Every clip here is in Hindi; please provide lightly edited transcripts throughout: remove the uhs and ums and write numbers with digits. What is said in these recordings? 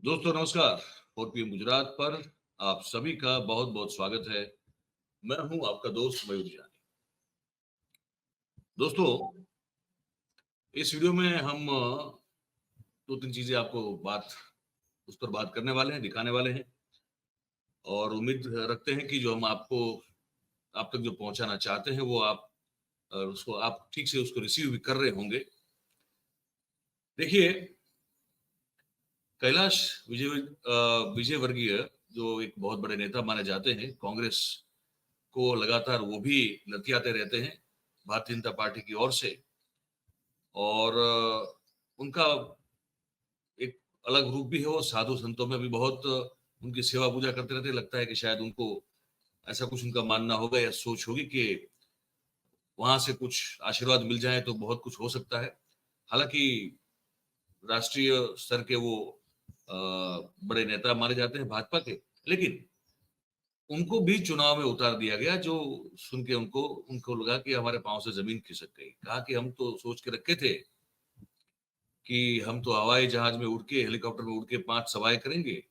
दोस्तों नमस्कार। 4 PM गुजरात पर आप सभी का बहुत बहुत स्वागत है। मैं हूं आपका दोस्त मयूर जानी। दोस्तों इस वीडियो में हम दो तीन चीजें आपको उस पर बात करने वाले हैं, दिखाने वाले हैं और उम्मीद रखते हैं कि जो हम आप तक जो पहुंचाना चाहते हैं वो उसको आप ठीक से उसको रिसीव भी कर रहे होंगे। देखिए, कैलाश विजयवर्गीय जो एक बहुत बड़े नेता माने जाते हैं, कांग्रेस को लगातार वो भी लतियाते रहते हैं भारतीय जनता पार्टी की ओर से, और उनका एक अलग रूप भी है। वो साधु संतों में भी बहुत उनकी सेवा पूजा करते रहते। लगता है कि शायद उनको ऐसा कुछ उनका मानना होगा या सोच होगी कि वहां से कुछ आशीर्वाद मिल जाए तो बहुत कुछ हो सकता है। हालांकि राष्ट्रीय स्तर के वो बड़े नेता माने जाते हैं भाजपा के, लेकिन उनको भी चुनाव में उतार दिया गया, जो सुन के उनको लगा कि हमारे पांव से जमीन खिसक गई। कहा कि हम तो सोच के रखे थे कि हम तो हवाई जहाज में उड़ के, हेलीकॉप्टर में उड़ के 5 सवाएं करेंगे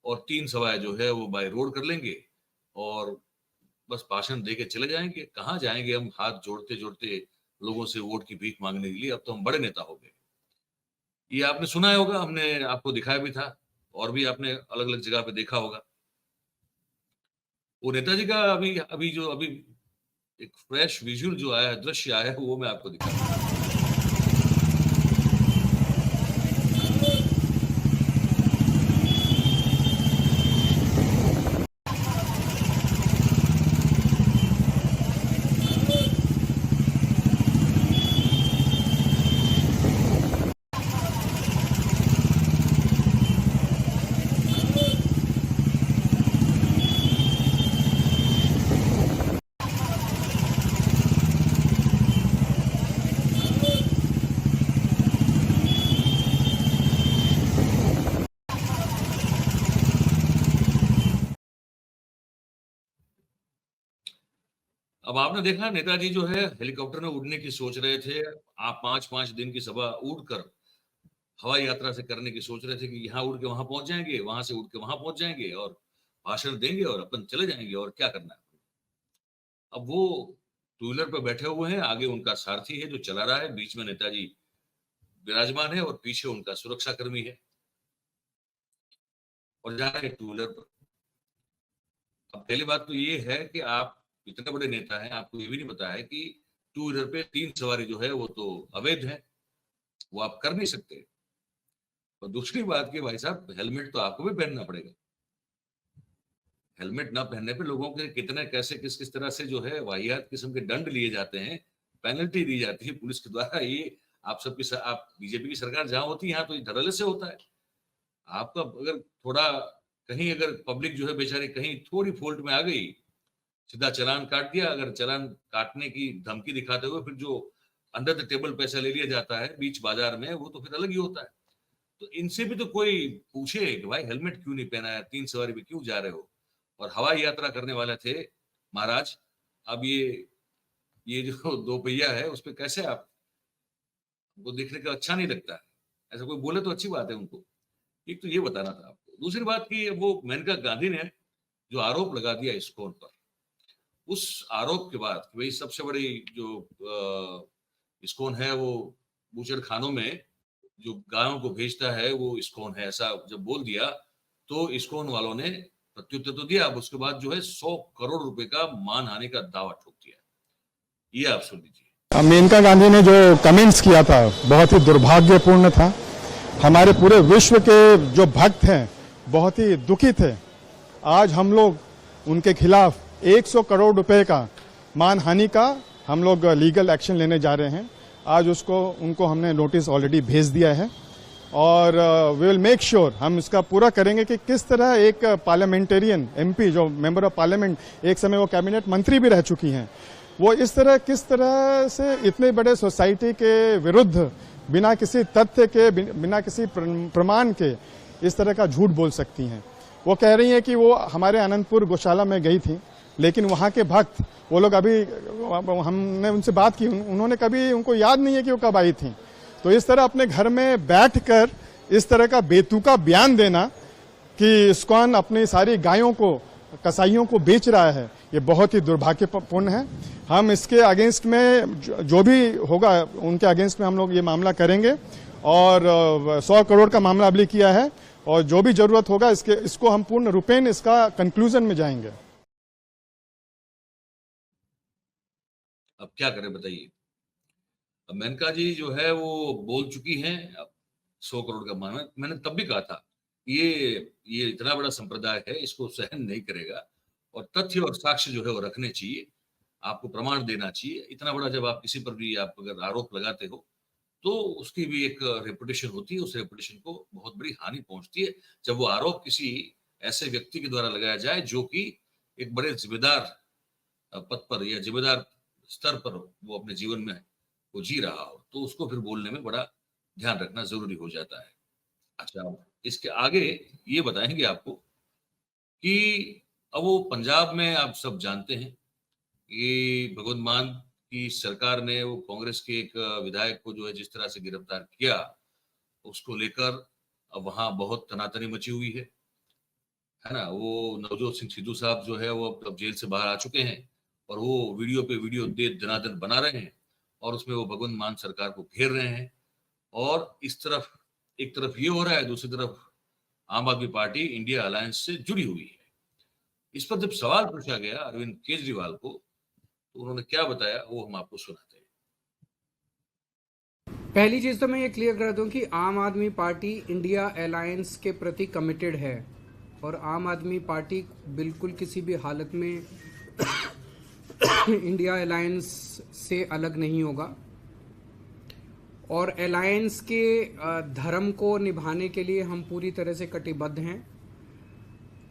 और 3 सवाएं जो है वो बाय रोड कर लेंगे और बस भाषण दे के चले जाएंगे। कहाँ जाएंगे हम हाथ जोड़ते जोड़ते लोगों से वोट की भीख मांगने के लिए। अब तो हम बड़े नेता हो गए। ये आपने सुना होगा, हमने आपको दिखाया भी था और भी आपने अलग अलग जगह पे देखा होगा। वो नेताजी का अभी एक फ्रेश विजुअल जो आया है, दृश्य आया है, वो मैं आपको दिखा रहा हूं। अब आपने देखा नेताजी जो है हेलीकॉप्टर में उड़ने की सोच रहे थे। आप 5-5 दिन की सभा उड़कर हवाई यात्रा से करने की सोच रहे थे कि यहाँ उड़ के वहां पहुंच जाएंगे, वहां से उड़ के वहां पहुंच जाएंगे और भाषण देंगे और अपन चले जाएंगे और क्या करना है। अब वो टू व्हीलर पर बैठे हुए हैं, आगे उनका सारथी है जो चला रहा है, बीच में नेताजी विराजमान है और पीछे उनका सुरक्षा कर्मी है और जा रहे हैं टू व्हीलर पर। अब पहली बात तो ये है कि आप इतने बड़े नेता हैं, आपको ये भी नहीं पता है कि टू व्हीलर पे 3 सवारी जो है वो तो अवैध है, वो आप कर नहीं सकते। और दूसरी बात कि भाई साहब, हेलमेट तो आपको भी पहनना पड़ेगा। हेलमेट ना पहनने पे लोगों के कितने कैसे किस किस तरह से जो है वाहियात किस्म के दंड लिए जाते हैं, पेनल्टी दी जाती है पुलिस के द्वारा। ये आप बीजेपी की सरकार जहां होती है यहाँ तो ये धड़ल्ले से होता है। आपका अगर थोड़ा कहीं अगर पब्लिक जो है बेचारी कहीं थोड़ी फॉल्ट में आ गई, सीधा चालान काट दिया। अगर चालान काटने की धमकी दिखाते हुए फिर जो अंडर द टेबल पैसा ले लिया जाता है बीच बाजार में, वो तो फिर अलग ही होता है। तो इनसे भी तो कोई पूछे कि भाई हेलमेट क्यों नहीं पहना है, 3 सवारी में क्यों जा रहे हो। और हवाई यात्रा करने वाले थे महाराज। अब ये जो 2 पहिया है उस पर कैसे आपको देखने का अच्छा नहीं लगता है। ऐसा कोई बोले तो अच्छी बात है उनको। एक तो ये बताना था आपको। दूसरी बात की वो मेनका गांधी ने जो आरोप लगा दिया इस्कॉन पर, उस आरोप के बाद कि भाई सबसे बड़ी जो इस्कॉन है वो बूचड़ खानों में जो गायों को भेजता है वो इस्कॉन है, ऐसा जब बोल दिया तो इस्कॉन वालों ने प्रत्युत्तर तो दिया। अब उसके बाद जो है 100 करोड़ रुपए का मानहानि का दावा ठोक दिया। ये आप सुन लीजिए। मेनका गांधी ने जो कमेंट्स किया था बहुत ही दुर्भाग्यपूर्ण था। हमारे पूरे विश्व के जो भक्त हैं बहुत ही दुखी थे। आज हम लोग उनके खिलाफ 100 करोड़ रुपए का मानहानि का हम लोग लीगल एक्शन लेने जा रहे हैं। आज उनको हमने नोटिस ऑलरेडी भेज दिया है और वी विल मेक श्योर, हम इसका पूरा करेंगे कि किस तरह एक पार्लियामेंटेरियन एमपी जो मेंबर ऑफ पार्लियामेंट, एक समय वो कैबिनेट मंत्री भी रह चुकी हैं, वो किस तरह से इतने बड़े सोसाइटी के विरुद्ध बिना किसी तथ्य के, बिना किसी प्रमाण के इस तरह का झूठ बोल सकती हैं। वो कह रही हैं कि वो हमारे अनंतपुर गौशाला में गई थी, लेकिन वहाँ के भक्त वो लोग अभी हमने उनसे बात की, उन्होंने कभी उनको याद नहीं है कि वो कब आई थी। तो इस तरह अपने घर में बैठकर इस तरह का बेतुका बयान देना कि इस्कॉन अपनी सारी गायों को, कसाईयों को बेच रहा है, ये बहुत ही दुर्भाग्यपूर्ण है। हम इसके अगेंस्ट में जो भी होगा उनके अगेंस्ट में हम लोग ये मामला करेंगे और 100 करोड़ का मामला अभी किया है और जो भी जरूरत होगा इसको हम पूर्ण रूपेण इसका कंक्लूजन में जाएंगे। अब क्या करें बताइए। अब मेनका जी जो है वो बोल चुकी हैं। अब 100 करोड़ का मामला, मैंने तब भी कहा था ये इतना बड़ा संप्रदाय है, इसको सहन नहीं करेगा और तथ्य और साक्ष्य जो है वो रखने चाहिए, आपको प्रमाण देना चाहिए। इतना बड़ा जब आप किसी पर भी आप अगर आरोप लगाते हो तो उसकी भी एक रेपुटेशन होती है, उस रेपुटेशन को बहुत बड़ी हानि पहुंचती है जब वो आरोप किसी ऐसे व्यक्ति के द्वारा लगाया जाए जो कि एक बड़े जिम्मेदार पद पर या जिम्मेदार स्तर पर वो अपने जीवन में वो जी रहा हो, तो उसको फिर बोलने में बड़ा ध्यान रखना जरूरी हो जाता है। अच्छा, इसके आगे ये बताएंगे आपको कि अब वो पंजाब में आप सब जानते हैं कि भगवंत मान की सरकार ने वो कांग्रेस के एक विधायक को जो है जिस तरह से गिरफ्तार किया, उसको लेकर अब वहां बहुत तनातनी मची हुई है ना। वो नवजोत सिंह सिद्धू साहब जो है वो अब जेल से बाहर आ चुके हैं और वो वीडियो पे वीडियो दे दनादन बना रहे हैं और उसमें वो भगवंत मान सरकार को घेर रहे हैं। और इस तरफ एक तरफ ये हो रहा है, दूसरी तरफ आम आदमी पार्टी इंडिया अलायंस से जुड़ी हुई है। इस पर जब सवाल पूछा गया अरविंद केजरीवाल को, तो उन्होंने क्या बताया वो हम आपको सुनाते हैं। पहली चीज तो मैं ये क्लियर कर दूं कि आम आदमी पार्टी इंडिया अलायंस के प्रति कमिटेड है और आम आदमी पार्टी बिल्कुल किसी भी हालत में इंडिया अलायंस से अलग नहीं होगा और अलायंस के धर्म को निभाने के लिए हम पूरी तरह से कटिबद्ध हैं।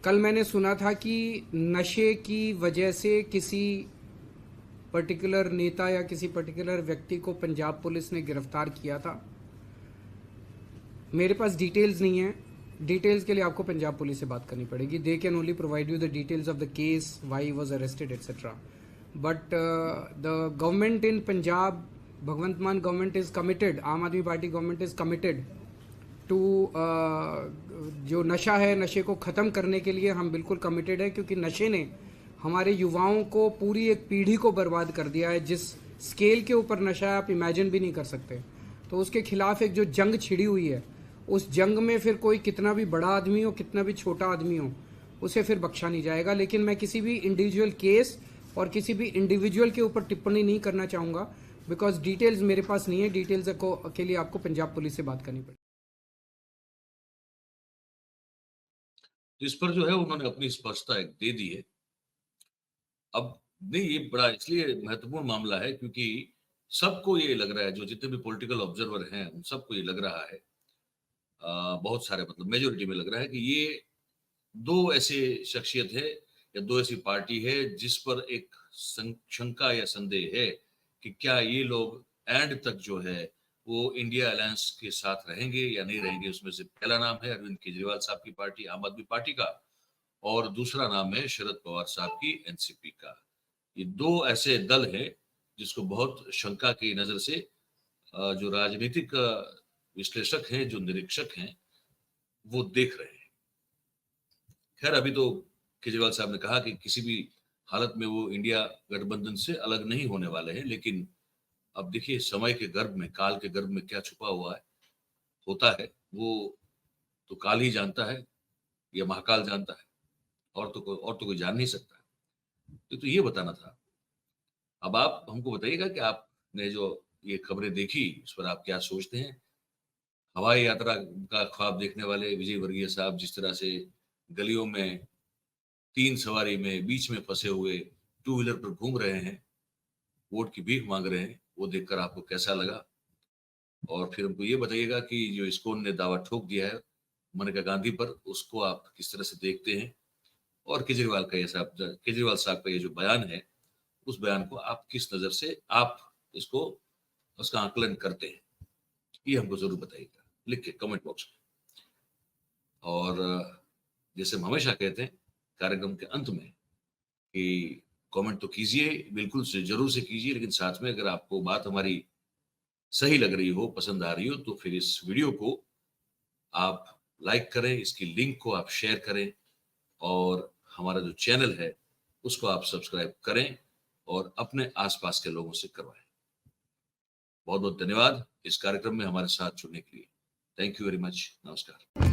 कल मैंने सुना था कि नशे की वजह से किसी पर्टिकुलर नेता या किसी पर्टिकुलर व्यक्ति को पंजाब पुलिस ने गिरफ्तार किया था। मेरे पास डिटेल्स नहीं है, डिटेल्स के लिए आपको पंजाब पुलिस से बात करनी पड़ेगी। They can only provide you the details of the case, why he was arrested etcetera. But the government in Punjab, Bhagwant Mann government is committed, Aam Aadmi Party government is committed to जो नशा है, नशे को ख़त्म करने के लिए हम बिल्कुल कमिटेड है, क्योंकि नशे ने हमारे युवाओं को, पूरी एक पीढ़ी को बर्बाद कर दिया है। जिस स्केल के ऊपर नशा है आप इमेजिन भी नहीं कर सकते। तो उसके खिलाफ एक जो जंग छिड़ी हुई है, उस जंग में फिर कोई कितना भी बड़ा आदमी हो, कितना भी छोटा आदमी हो, उसे फिर बख्शा नहीं जाएगा। लेकिन मैं किसी भी इंडिविजुअल केस और किसी भी इंडिविजुअल के ऊपर टिप्पणी नहीं करना चाहूँगा, बिकॉज डिटेल्स मेरे पास नहीं है। डिटेल्स के लिए आपको पंजाब पुलिस से बात करनी पड़ेगी। इस पर जो है उन्होंने अपनी स्पष्टता एक दे दी है। अब नहीं, ये बड़ा इसलिए महत्वपूर्ण मामला है क्योंकि सबको ये लग रहा है, जो जितने भी पॉलिटिकल ऑब्जर्वर हैं उन सबको ये लग रहा है, बहुत सारे मतलब मेजोरिटी में लग रहा है कि ये दो ऐसे शख्सियत है या दो ऐसी पार्टी है जिस पर एक शंका या संदेह है कि क्या ये लोग एंड तक जो है वो इंडिया अलायंस के साथ रहेंगे या नहीं रहेंगे। उसमें से पहला नाम है अरविंद केजरीवाल साहब की पार्टी आम आदमी पार्टी का और दूसरा नाम है शरद पवार साहब की एनसीपी का। ये दो ऐसे दल हैं जिसको बहुत शंका की नजर से जो राजनीतिक विश्लेषक हैं, जो निरीक्षक हैं, वो देख रहे हैं। खैर अभी तो केजरीवाल साहब ने कहा कि किसी भी हालत में वो इंडिया गठबंधन से अलग नहीं होने वाले हैं, लेकिन अब देखिए समय के गर्भ में, काल के गर्भ में क्या छुपा हुआ है होता है वो तो काल ही जानता है या महाकाल जानता है, और तो कोई जान नहीं सकता। तो ये बताना था। अब आप हमको बताइएगा कि आपने जो ये खबरें देखी इस पर आप क्या सोचते हैं। हवाई यात्रा का ख्वाब देखने वाले विजय वर्गीय साहब जिस तरह से गलियों में 3 सवारी में बीच में फंसे हुए टू व्हीलर पर घूम रहे हैं, वोट की भीख मांग रहे हैं, वो देखकर आपको कैसा लगा। और फिर हमको ये बताइएगा कि जो इस्कॉन ने दावा ठोक दिया है मनका गांधी पर, उसको आप किस तरह से देखते हैं। और केजरीवाल साहब का ये जो बयान है, उस बयान को आप किस नजर से आप इसको उसका आकलन करते हैं, ये हमको जरूर बताइएगा लिख के कमेंट बॉक्स में। और जैसे हम हमेशा कहते हैं कार्यक्रम के अंत में कि कमेंट तो कीजिए, बिल्कुल से जरूर से कीजिए, लेकिन साथ में अगर आपको बात हमारी सही लग रही हो, पसंद आ रही हो, तो फिर इस वीडियो को आप लाइक करें, इसकी लिंक को आप शेयर करें और हमारा जो चैनल है उसको आप सब्सक्राइब करें और अपने आसपास के लोगों से करवाएं। बहुत बहुत धन्यवाद इस कार्यक्रम में हमारे साथ जुड़ने के लिए। Thank you very much. नमस्कार।